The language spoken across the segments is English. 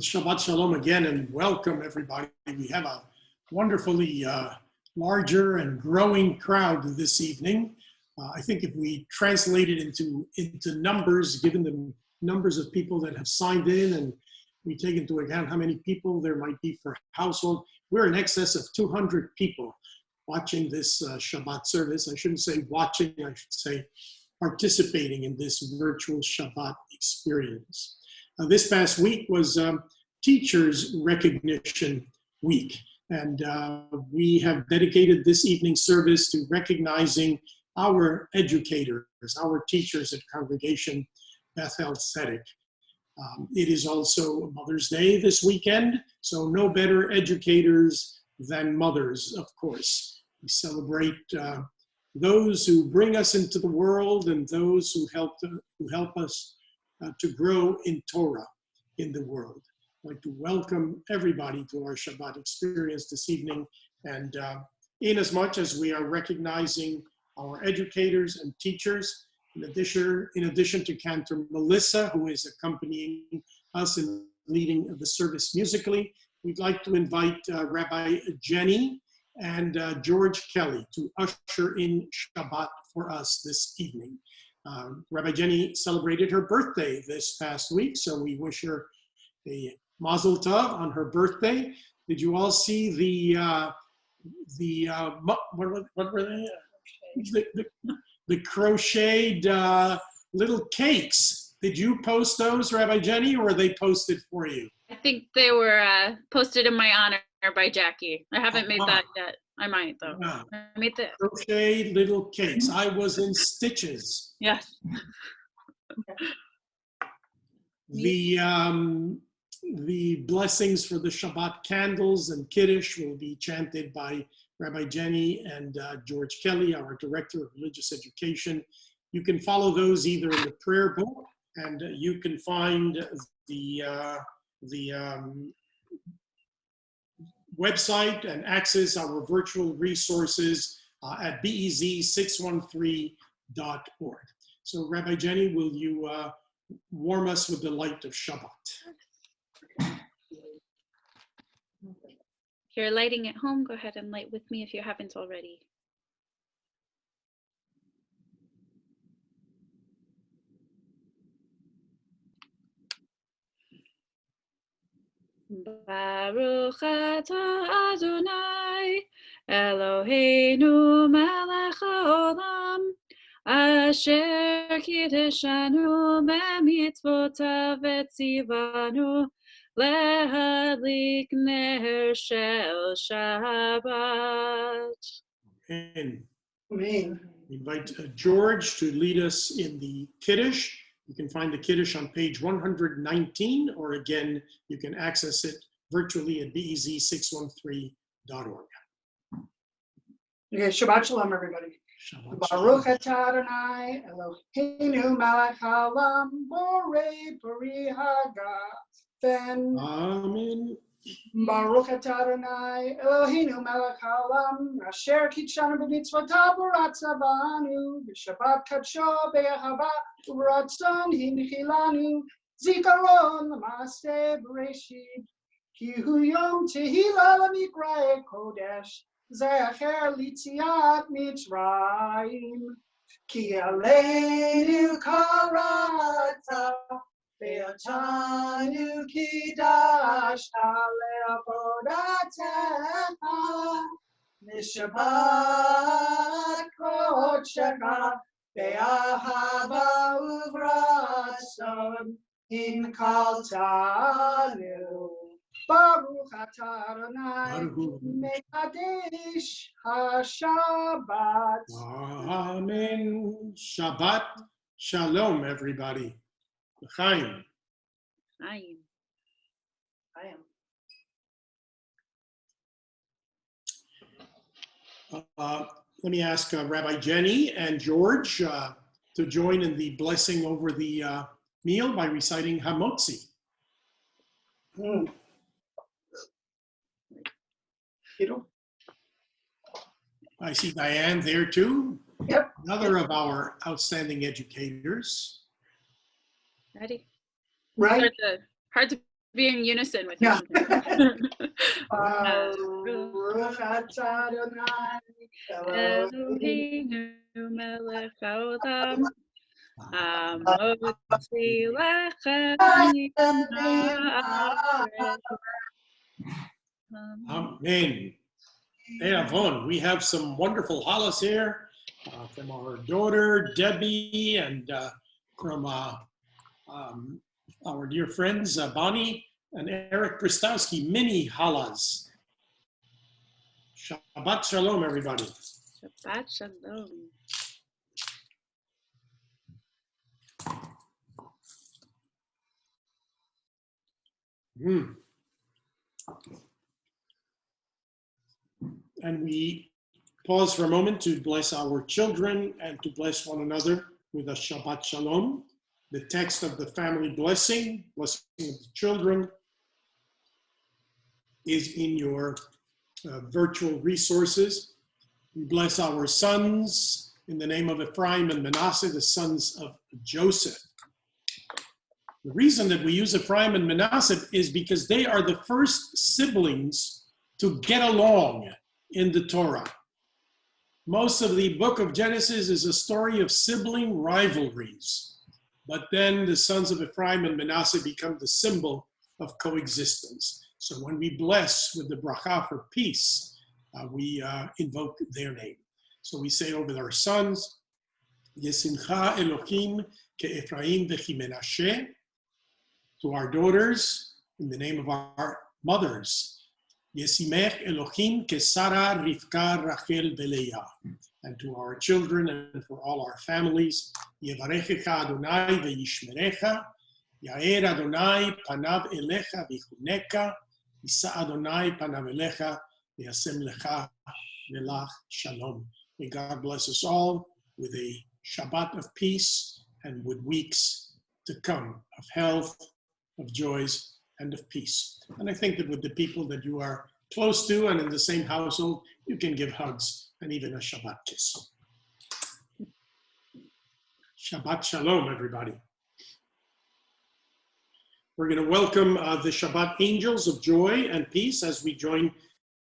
Shabbat Shalom again, and welcome everybody. We have a wonderfully larger and growing crowd this evening. I think if we translate it into numbers, given the numbers of people that have signed in, and we take into account how many people there might be per household, we're in excess of 200 people watching this Shabbat service. I shouldn't say watching, I should say participating in this virtual Shabbat experience. This past week was Teachers Recognition Week, and we have dedicated this evening's service to recognizing our educators, our teachers at Congregation Beth-El. It is also Mother's Day this weekend, so no better educators than mothers, of course. We celebrate those who bring us into the world and those who help us to grow in Torah in the world. I'd like to welcome everybody to our Shabbat experience this evening. And in as much as we are recognizing our educators and teachers, in addition to Cantor Melissa, who is accompanying us in leading the service musically, we'd like to invite Rabbi Jenny and George Kelly to usher in Shabbat for us this evening. Rabbi Jenny celebrated her birthday this past week, so we wish her a mazel tov on her birthday. Did you all see what were they? The crocheted little cakes. Did you post those, Rabbi Jenny, or were they posted for you? I think they were posted in my honor by Jackie. I haven't made that yet. I might though. Wow. I made the Crocheted little cakes. I was in stitches. Yes. The blessings for the Shabbat candles and Kiddush will be chanted by Rabbi Jenny and George Kelly, our Director of Religious Education. You can follow those either in the prayer book, and you can find the website and access our virtual resources at bez613.org. So Rabbi Jenny, will you warm us with the light of Shabbat? If you're lighting at home, go ahead and light with me if you haven't already. Baruch atah Adonai Eloheinu melech haolam asher kiddushanu b'mitzvotav v'tzivanu lehadlik ner shel Shabbat. Amen. Amen. We invite George to lead us in the Kiddush. You can find the Kiddush on page 119, or again, you can access it virtually at bez613.org. Okay, Shabbat Shalom, everybody. Shabbat Baruch Shalom. atah Adonai Eloheinu melech haolam borei peri hagafen. Amen. Baruch atah Adonai Eloheinu melech haolam asher kitshanu b'mitzvotav v'ratzavanu b'shabbat kadsho be'ahava u'b'ratzon hinchilanu zikaron l'maaseh b'reshit ki hu yom tehila l'mikra'e kodesh zecher litziat mitzrayim ki aleinu karata ve'otanu kidashta le'avodatecha mishabat kodshecha be'ahava u'v'ratzon hinkaltanu. Baruch atah Adonai mekadesh haShabbat. Amen. Shabbat Shalom, everybody. L'chaim. I am. Let me ask Rabbi Jenny and George to join in the blessing over the meal by reciting Hamotzi. I see Diane there too. Yep. Another of our outstanding educators. Ready? Right? Hard to be in unison with you. Yeah. Baruch Eloheinu melech haolam, hamotzi lechem min haaretz. Amen. Hey, Avon, we have some wonderful hollahs here from our daughter, Debbie, and from our dear friends, Bonnie and Eric Kristowski. Many hollahs. Shabbat shalom, everybody. Shabbat shalom. And we pause for a moment to bless our children and to bless one another with a Shabbat Shalom. The text of the family blessing of the children, is in your virtual resources. We bless our sons in the name of Ephraim and Manasseh, the sons of Joseph. The reason that we use Ephraim and Manasseh is because they are the first siblings to get along in the Torah. Most of the book of Genesis is a story of sibling rivalries, but then the sons of Ephraim and Manasseh become the symbol of coexistence. So when we bless with the bracha for peace, we invoke their name. So we say over our sons, Yesimcha Elohim ke'Ephraim ve'chimenashe. To our daughters, in the name of our mothers, Yesimech Elohim keSarah Rivka Rachel veLeah. And to our children and for all our families, Yevarechecha Adonai veYishmerecha, Yair Adonai panav elecha v'chuneka, Yisa Adonai panav elecha v'yasem lecha velach shalom. May God bless us all with a Shabbat of peace and with weeks to come of health, of joys, and of peace. And I think that with the people that you are close to and in the same household, you can give hugs and even a Shabbat kiss. Shabbat shalom, everybody. We're going to welcome the Shabbat angels of joy and peace as we join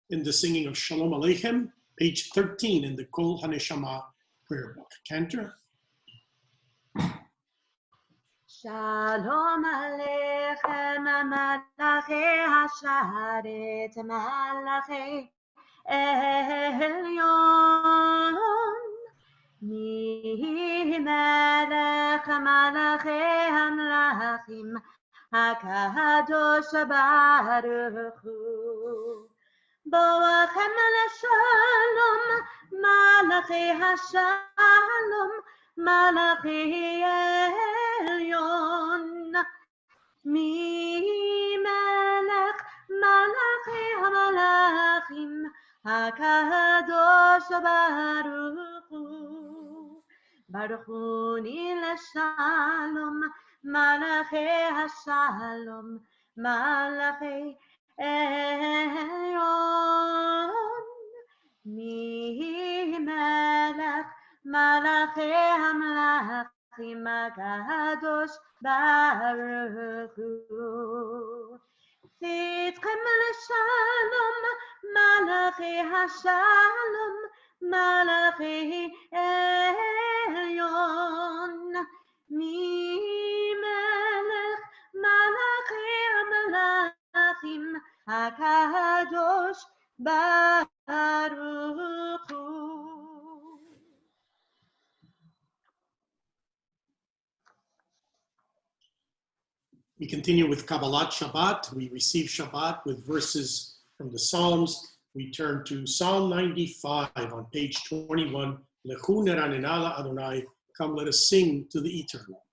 in the singing of Shalom Aleichem, page 13 in the Kol HaNeshama prayer book. Cantor. Shalom Aleichem, Malachei Hasharet, Malachei Elyon. Mi Melech Malachei Hamlachim, HaKadosh Baruch Hu. Boachem Leshalom, Malachei Hashalom, Malachei Elyon. Mi Melech Malachei Hamalachim, HaKadosh Baruch Hu. Baruch Hu Ni Leshalom, Malachei Hashalom, Malachei Elyon. Mi Melech Malachei Hamlachim, HaKadosh Baruch Hu. Tzidchem Leshalom, Malachei Hashalom, Malachei Elyon. Mi Melech Malachei Hamlachim, HaKadosh Baruch Hu. We continue with Kabbalat Shabbat. We receive Shabbat with verses from the Psalms. We turn to Psalm 95 on page 21. Lechu neranena Adonai. Come, let us sing to the Eternal.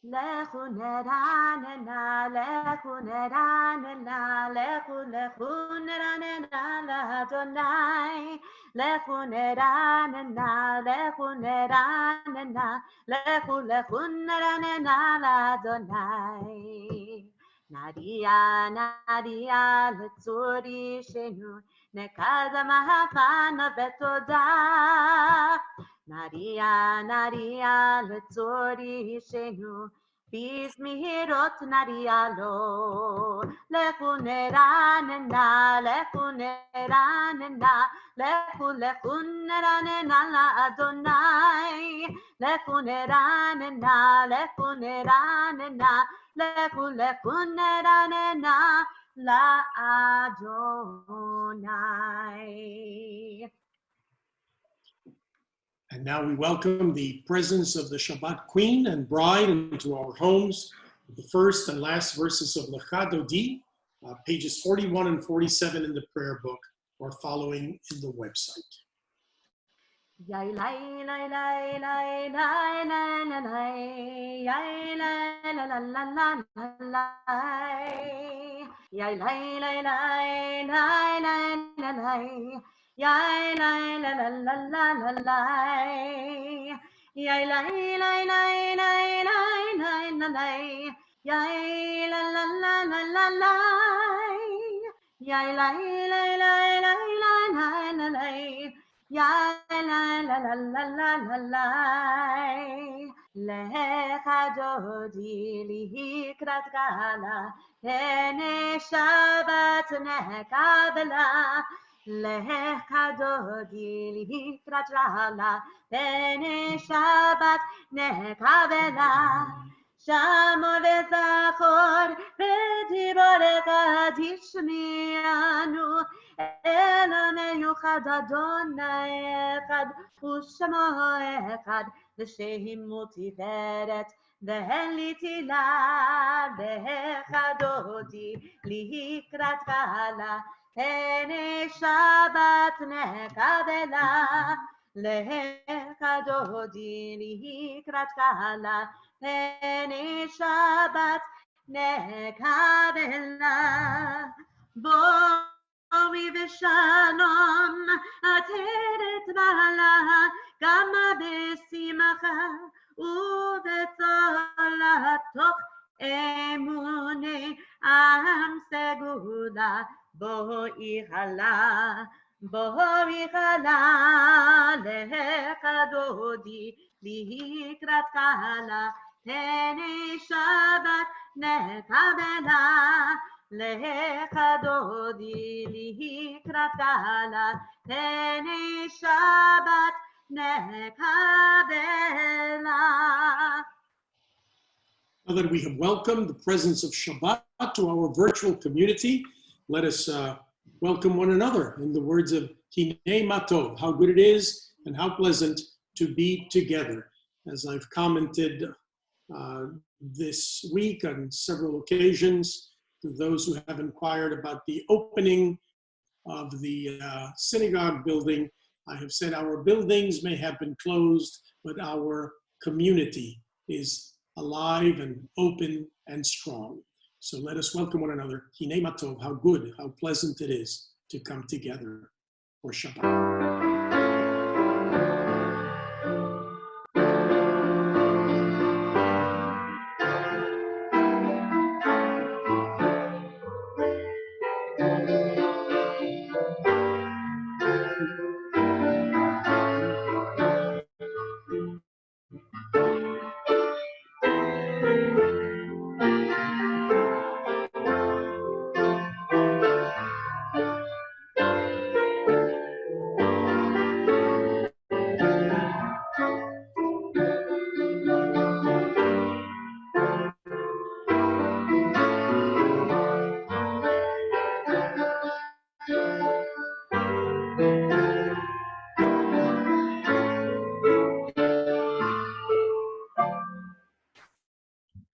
Lechu neranena, lechu neranena, lechu neranena l'Adonai. Lechu neranena, lechu neranena, lechu neranena l'Adonai. Nadia, Nadia, letzuri shenu, nekadam hafana betoda. Nadia, Nadia, letzori shenu, Bismihirot narialo, lekuneranena, lekuneranena, lekuneranena la Adonai, lekuneranena, lekuneranena, lekuneranena la Adonai. And now we welcome the presence of the Shabbat Queen and Bride into our homes. The first and last verses of Lecha Dodi, pages 41 and 47 in the prayer book, or following in the website. Yai lai lai lai lai lai lai lai lai, yai lai la la la la la lai, yai lai lai lai lai lai la lai, yai lai la la la la la lai, yai lai lai lai lai lai lai la lai, yai la la la la la lai, yai lai lai lai lai lai lai la lai. Ya la la la la la la la Lecha dodi likrat gala Pene Shabbat nekabela Lecha dodi likrat gala Pene Shabbat nekabela Shamo v'zachor v'diborecha tishmianu Ela meyuchad Adonai echad u'shemo echad v'shehimu tiferet v'hen tila v'echadodi likrat kala pene Shabbat nekabela lechadodi likrat kala pene Shabbat nekabela bo Ovi v'shalom ateret bala gama b'simcha u'v'tzolatoch emune am segula bo ichala lecha dodi likrat kala pene Shabbat nekabela Lecha dodi likrat kala pene Shabbat nekabela. Now that we have welcomed the presence of Shabbat to our virtual community, let us welcome one another in the words of Hinei Matov, how good it is and how pleasant to be together. As I've commented this week on several occasions, to those who have inquired about the opening of the synagogue building, I have said our buildings may have been closed, but our community is alive and open and strong. So let us welcome one another. Hinei matov, how good, how pleasant it is to come together for Shabbat.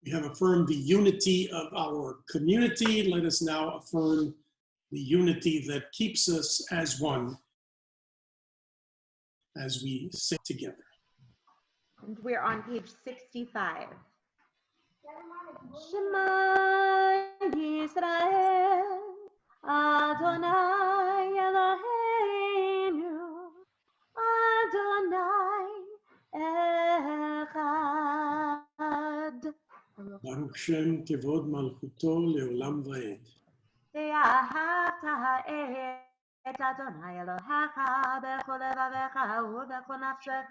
We have affirmed the unity of our community. Let us now affirm the unity that keeps us as one as we sing together. And we're on page 65. Shema Yisrael, Adonai Eloheinu, Adonai Echad. Baruch Shem Kevod Malchuto Leolam Vaed. ואהבת את אדוני אלוהיך בכל לבביך ובכל נפשך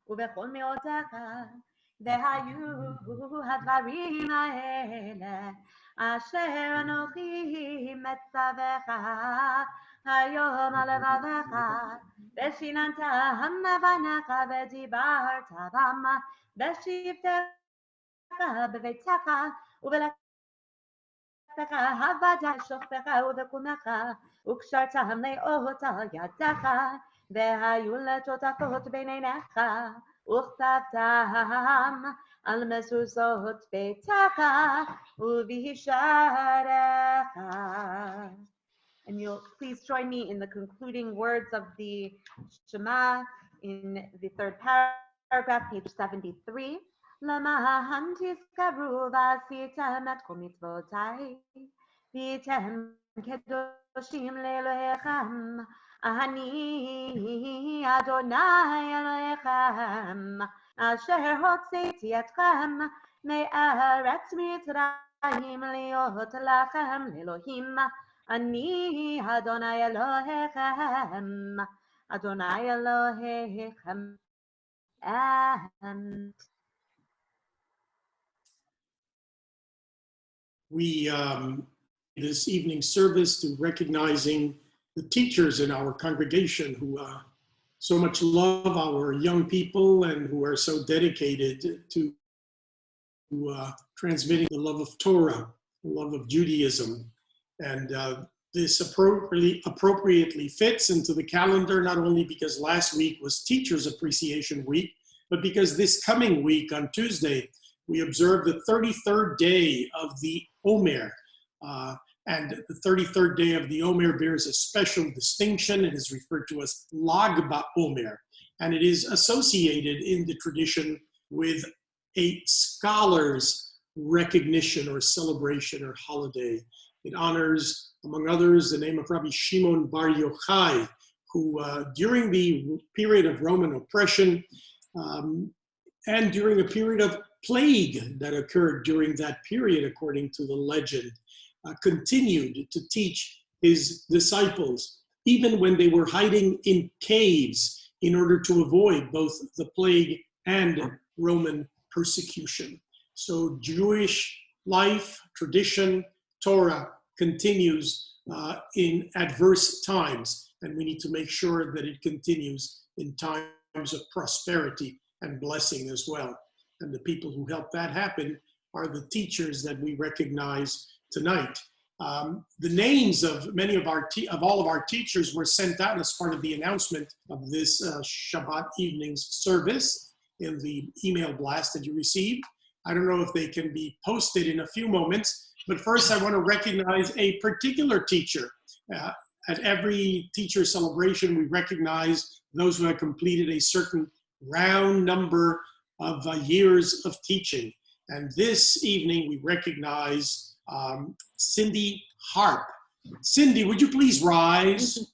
ובכל מאודך והיו הדברים האלה אשר אנוכי מצווך היום על לבבך ושיננתם בניך ודיברת בם בשבתך בביתך ובלכתך עבדה שוכבך ובקומך וקשרתם לאות על ידך והיו לטוטפות בין עיניך וכתבתם על מזוזות ביתך ובשעריך. And you'll please join me in the concluding words of the Shema in the third paragraph, page 73. למען תזכרו ועשיתם את כל מצוותיי, והייתם קדושים לאלוהיכם, אני אדוני אלוהיכם, אשר הוצאתי אתכם מארץ מצרים להיות לכם לאלוהים, אני אדוני אלוהיכם, אדוני אלוהיכם. And we this evening service to recognizing the teachers in our congregation who so much love our young people and who are so dedicated to transmitting the love of Torah, the love of Judaism. And this appropriately fits into the calendar, not only because last week was Teachers Appreciation Week, but because this coming week on Tuesday, we observe the 33rd day of the Omer. And the 33rd day of the Omer bears a special distinction. It is referred to as Lag BaOmer, and it is associated in the tradition with a scholar's recognition or celebration or holiday. It honors, among others, the name of Rabbi Shimon Bar Yochai, who during the period of Roman oppression and during a period of plague that occurred during that period, according to the legend, continued to teach his disciples, even when they were hiding in caves in order to avoid both the plague and Roman persecution. So Jewish life, tradition, Torah continues in adverse times, and we need to make sure that it continues in times of prosperity and blessing as well. And the people who help that happen are the teachers that we recognize tonight. The names of many of all of our teachers were sent out as part of the announcement of this Shabbat evening's service in the email blast that you received. I don't know if they can be posted in a few moments, but first I want to recognize a particular teacher. At every teacher celebration, we recognize those who have completed a certain round number of years of teaching. And this evening, we recognize Cindy Harp. Cindy, would you please rise?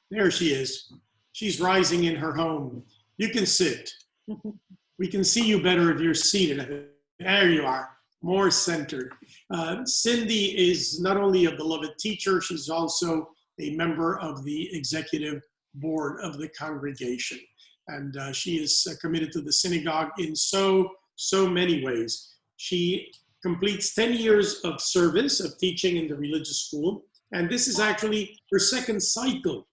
There she is. She's rising in her home. You can sit. We can see you better if you're seated. There you are, more centered. Cindy is not only a beloved teacher, she's also a member of the executive board of the congregation. And she is committed to the synagogue in so many ways. She completes 10 years of service of teaching in the religious school. And this is actually her second cycle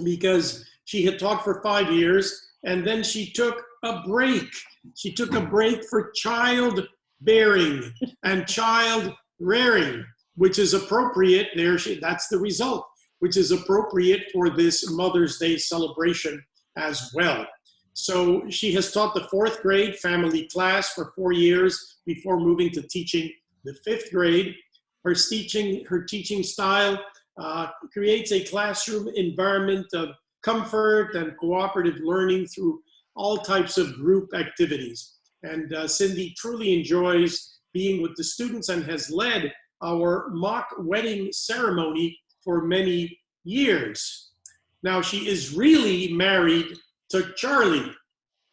because she had taught for 5 years and then she took a break. She took a break for childbearing and child rearing, which is appropriate. That's the result, which is appropriate for this Mother's Day celebration as well. So she has taught the 4th grade family class for 4 years before moving to teaching the 5th grade. Her teaching style creates a classroom environment of comfort and cooperative learning through all types of group activities. And Cindy truly enjoys being with the students and has led our mock wedding ceremony for many years. Now she is really married to Charlie,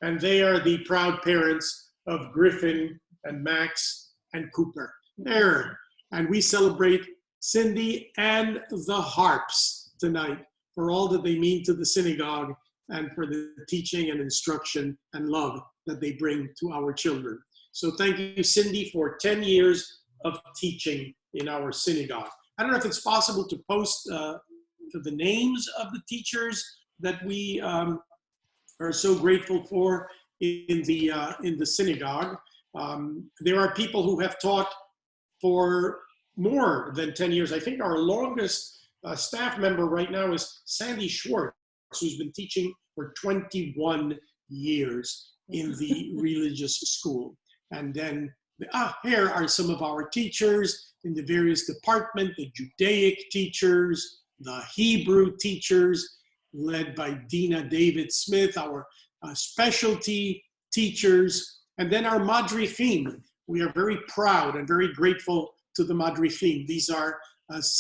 and they are the proud parents of Griffin and Max and Cooper. There, and we celebrate Cindy and the Harps tonight for all that they mean to the synagogue and for the teaching and instruction and love that they bring to our children. So thank you, Cindy, for 10 years of teaching in our synagogue. I don't know if it's possible to post the names of the teachers that we are so grateful for in the synagogue. There are people who have taught for more than 10 years. I think our longest staff member right now is Sandy Schwartz, who's been teaching for 21 years in the religious school. And then here are some of our teachers in the various departments, the Judaic teachers, the Hebrew teachers, led by Dina David Smith, our specialty teachers, and then our madrichim. We are very proud and very grateful to the madrichim. These are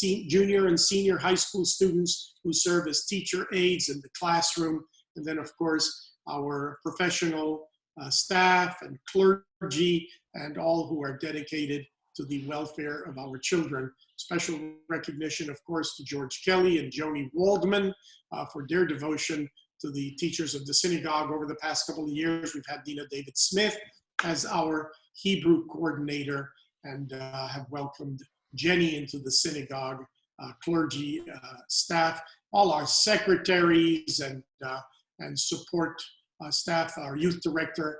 junior and senior high school students who serve as teacher aides in the classroom. And then, of course, our professional staff and clergy and all who are dedicated to the welfare of our children. Special recognition, of course, to George Kelly and Joni Waldman for their devotion to the teachers of the synagogue over the past couple of years. We've had Dina David Smith as our Hebrew coordinator and have welcomed Jenny into the synagogue, clergy, staff, all our secretaries and support staff, our youth director,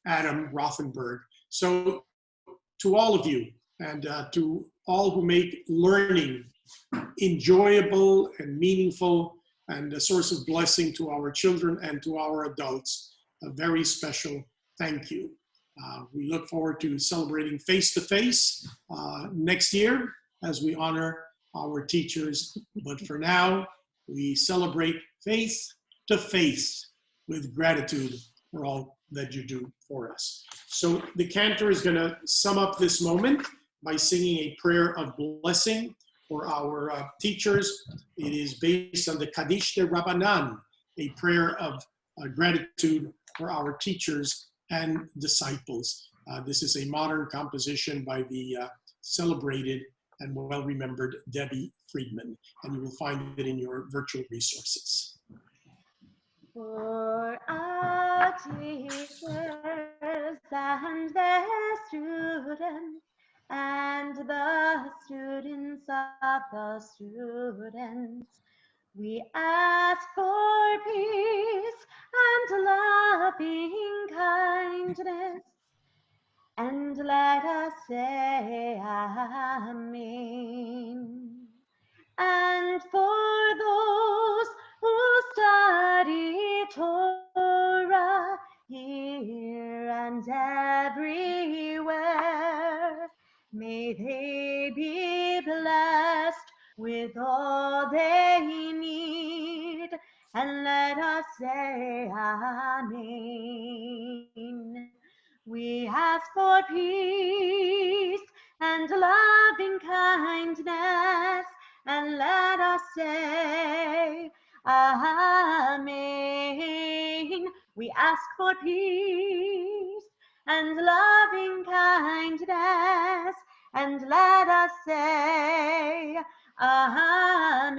Adam Rothenberg. So to all of you and to all who make learning enjoyable and meaningful and a source of blessing to our children and to our adults, a very special thank you. We look forward to celebrating face-to-face next year as we honor our teachers. But for now, we celebrate faith-to-faith with gratitude for all that you do for us. So the Cantor is going to sum up this moment by singing a prayer of blessing for our teachers. It is based on the Kaddish de Rabbanan, a prayer of gratitude for our teachers and disciples. This is a modern composition by the celebrated and well-remembered Debbie Friedman, and you will find it in your virtual resources. For our teachers and their students, and the students of the students, we ask for peace and loving kindness, and let us say Amen. And for those who study Torah here and everywhere, may they be blessed with all they need, and let us say Amen. We ask for peace and loving kindness, and let us say Amen. We ask for peace and loving kindness, and let us say Amen.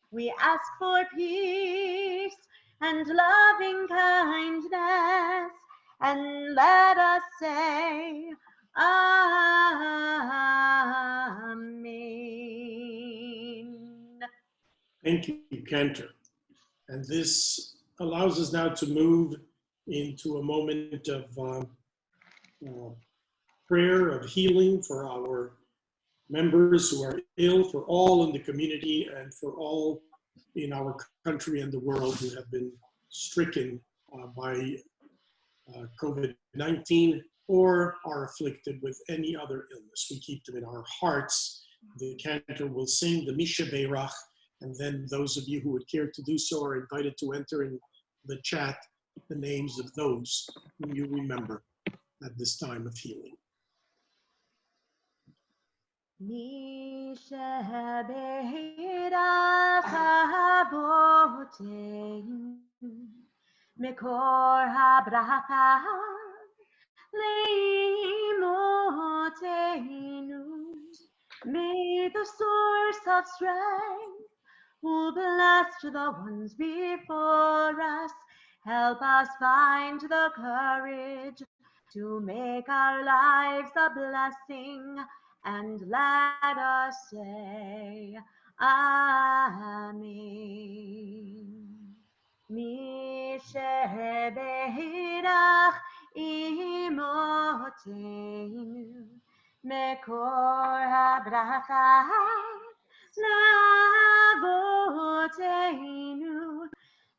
We ask for peace and loving kindness, and let us say Amen. Thank you, Cantor. And this allows us now to move into a moment of prayer, of healing for our members who are ill, for all in the community, and for all in our country and the world who have been stricken by COVID-19 or are afflicted with any other illness. We keep them in our hearts. The Cantor will sing the Misha Beirach, and then those of you who would care to do so are invited to enter in the chat the names of those whom you remember at this time of healing. Misha Beirach Avoteinu Mekor HaBracha Leimoteinu. May the source of strength who blessed the ones before us Help us find the courage to make our lives a blessing, and let us say, Amen. Mi shebeirach imotenu, mekor habracha la'avotenu.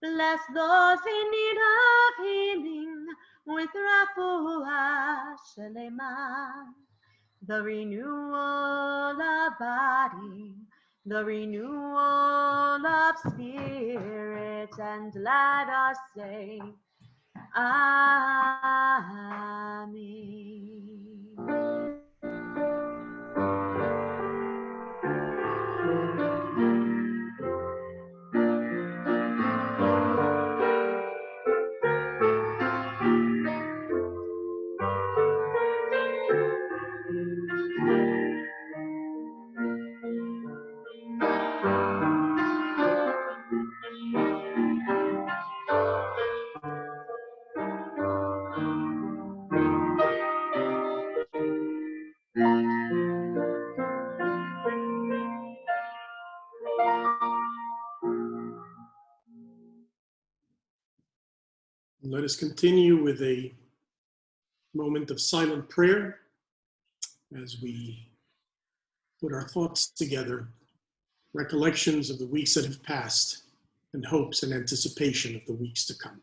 Bless those in need of healing with refuah shelema, the renewal of body, the renewal of spirit, and let us say, Amen. Let us continue with a moment of silent prayer as we put our thoughts together, recollections of the weeks that have passed, and hopes and anticipation of the weeks to come.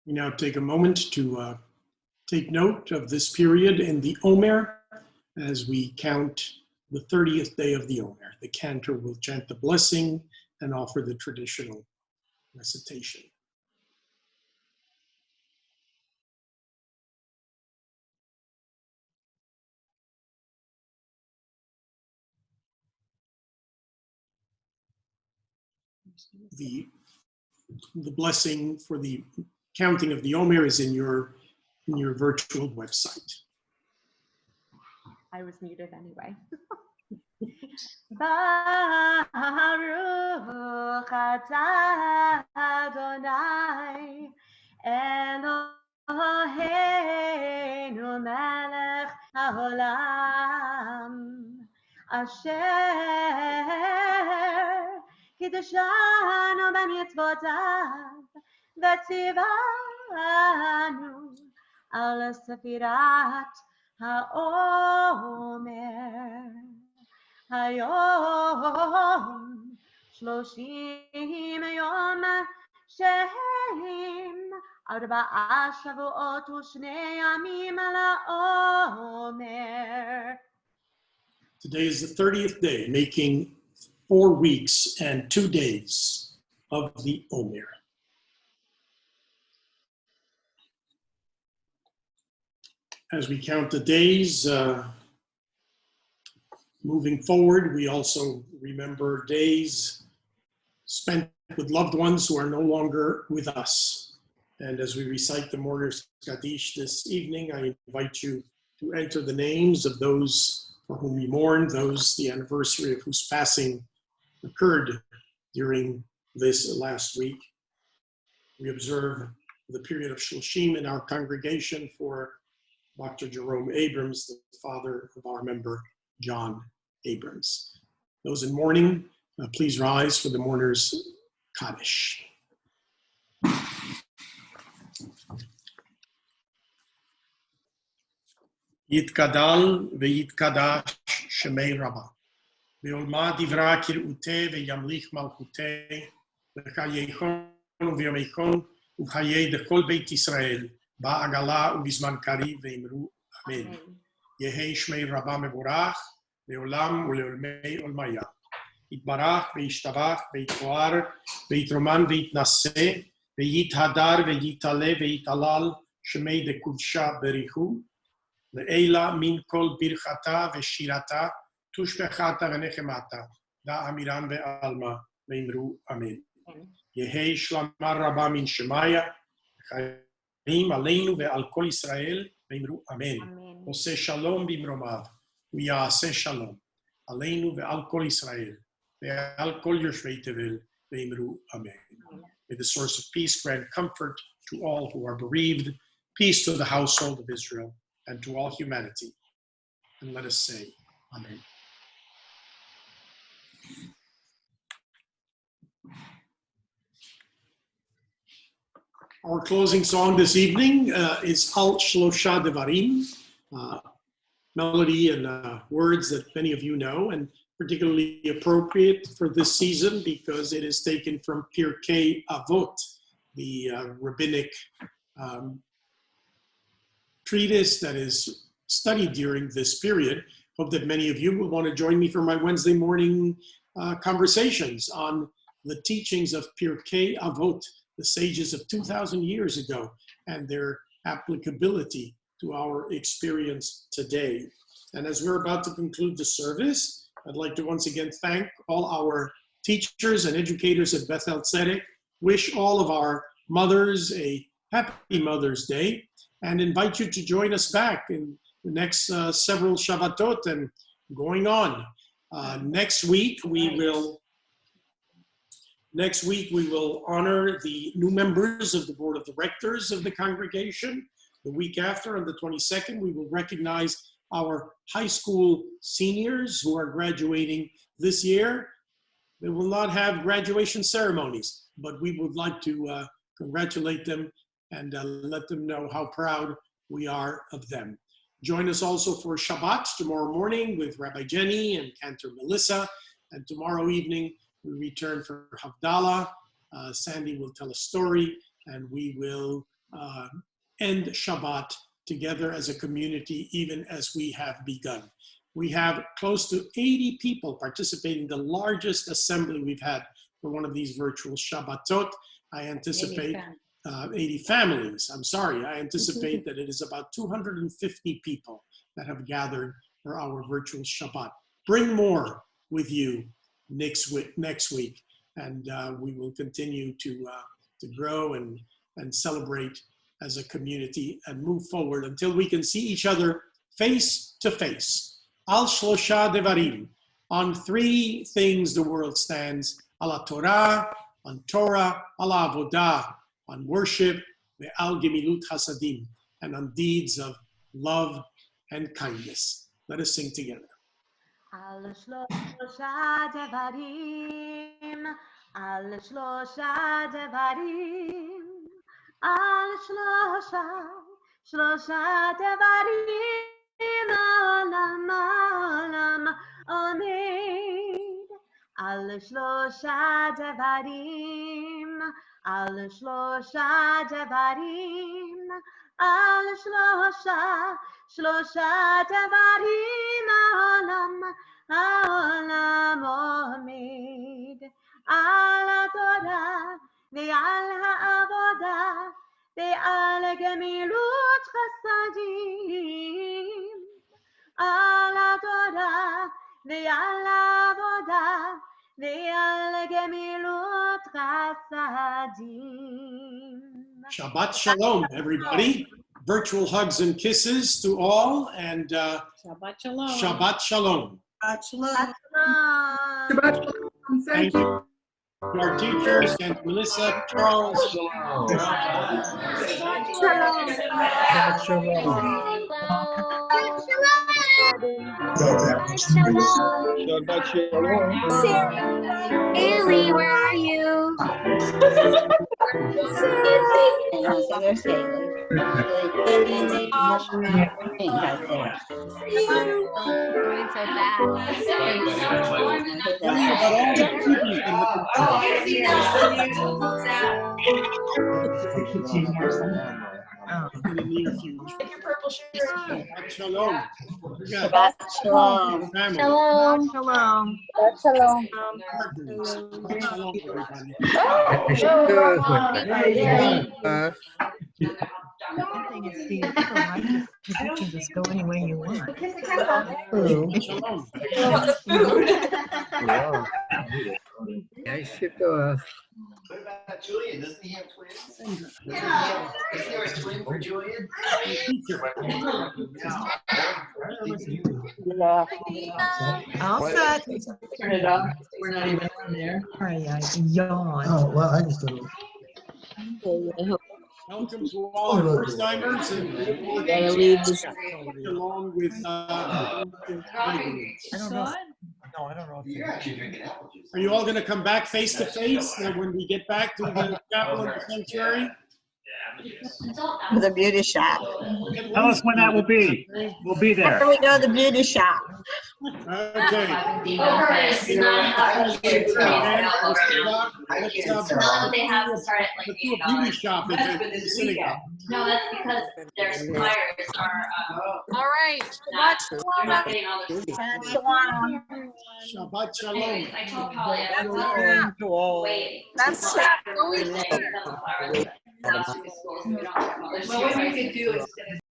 We now take a moment to take note of this period in the Omer as we count the 30th day of the Omer. The Cantor will chant the blessing and offer the traditional recitation. The blessing for the counting of the Omer is in your virtual website. I was muted anyway. Baruch atah Adonai Eloheinu melech haolam asher kiddushanu b'mitzvotav v'tzivanu al sefirat haomer. Hayom 30 yom shehem 4 shavuot u'shnei yamim la'omer. Today is the 30th day, making 4 weeks and 2 days of the Omer. As we count the days, moving forward, we also remember days spent with loved ones who are no longer with us. And as we recite the Mourner's Kaddish this evening, I invite you to enter the names of those for whom we mourn, those the anniversary of whose passing occurred during this last week. We observe the period of Shloshim in our congregation for Dr. Jerome Abrams, the father of our member John Abrams. Those in mourning, please rise for the mourners' Kaddish. Yitkadal v'yitkadash shemei Rabbi. Ve'olma divra kir'uteh ve'yamlich malchuteh v'chayeichon v'yomeichon u'chayei dechol Beit Yisrael ba'agala u'bizman kariv ve'imru amen. Yehei shmei Rabbi mevorach le'olam u'le'olmei olmaya. Yitbarach ve'yishtabach ve'yithoar ve'yitroman ve'yitnaseh ve'yithadar ve'yitale ve'yitalal shemei dekudsha berichu Le'ela min kol birchata ve'shirata tushbechata ve'nechemata da'amiran ve'alma ve'imru amen. Yehei shlamar rabba min shemaya chayim aleinu ve'al kol Yisrael ve'imru amen. Oseh shalom bimromav u'ya'aseh shalom aleinu ve'al kol Yisrael ve'al kol yoshvei tevel ve'imru amen. May the source of peace grant comfort to all who are bereaved, peace to the household of Israel, and to all humanity. And let us say, Amen. Our closing song this evening is Al Shlosha Devarim, melody and words that many of you know, and particularly appropriate for this season because it is taken from Pirkei Avot, the rabbinic treatise that is studied during this period. Hope that many of you will want to join me for my Wednesday morning conversations on the teachings of Pirkei Avot, the sages of 2,000 years ago, and their applicability to our experience today. And as we're about to conclude the service, I'd like to once again thank all our teachers and educators at Beth-El Tzedek, wish all of our mothers a happy Mother's Day, and invite you to join us back in the next several Shabbatot and going on. Next week we will honor the new members of the Board of Directors of the congregation. The week after, on the 22nd, we will recognize our high school seniors who are graduating this year. They will not have graduation ceremonies, but we would like to congratulate them and let them know how proud we are of them. Join us also for Shabbat tomorrow morning with Rabbi Jenny and Cantor Melissa. And tomorrow evening, we return for Havdalah. Sandy will tell a story, and we will end Shabbat together as a community, even as we have begun. We have close to 80 people participating, the largest assembly we've had for one of these virtual Shabbatot. I anticipate 80 families. I'm sorry. I anticipate that it is about 250 people that have gathered for our virtual Shabbat. Bring more with you next week, and we will continue to grow and celebrate as a community and move forward until we can see each other face to face. Al Shlosha Devarim, on three things the world stands: ala Torah, on Torah, ala Avodah, on worship, ve'al gemilut chasadim, and on deeds of love and kindness. Let us sing together. Al shlosha devarim, al shlosha devarim, al shlosha devarim, olam olam omed. Al shlosha devarim, al shlosha devarim, al shlosha devarim, העולם עומד על התורה ועל העבודה ועל גמילות חסדים, על התורה ועל העבודה ועל גמילות חסדים. Shabbat Shalom, everybody. Virtual hugs and kisses to all, and Shabbat Shalom. Shabbat Shalom. Shabbat shalom. Shabbat shalom. Thank you to our teachers, and Melissa, Charles. Shabbat shalom. Shabbat shalom. Haley, where are you? There's Haley. Going so fast. Tell you about all the babies in the in the near future. Shabbat shalom. We got Shabbat shalom. family. Shalom. Shalom. Shalom. Partners. Shabbat shalom, everybody. One thing is, Steve, people like this because you can just go any way you want. Shabbat shalom. I should go. What about Julian? Doesn't he have twins? Sandra. Isn't there a twin for Julian? Teacher. All set. Turn it off. We're not even on there. I yawn. Oh, well, I just don't. Welcome to all the first timers and along with regulars. I don't know. No, I don't know. You're actually drinking apple juice. Are you all going to come back face to face when we get back to the chapel and the sanctuary? For the beauty shop. Tell us when that will be. We'll be After there. we go to the beauty shop. Okay. Let's do a beauty shop at the synagogue. No, that's because their suppliers are, all right. Shabbat shalom. Shabbat shalom. I told Polly, I wait. That's Well, what we could do instead is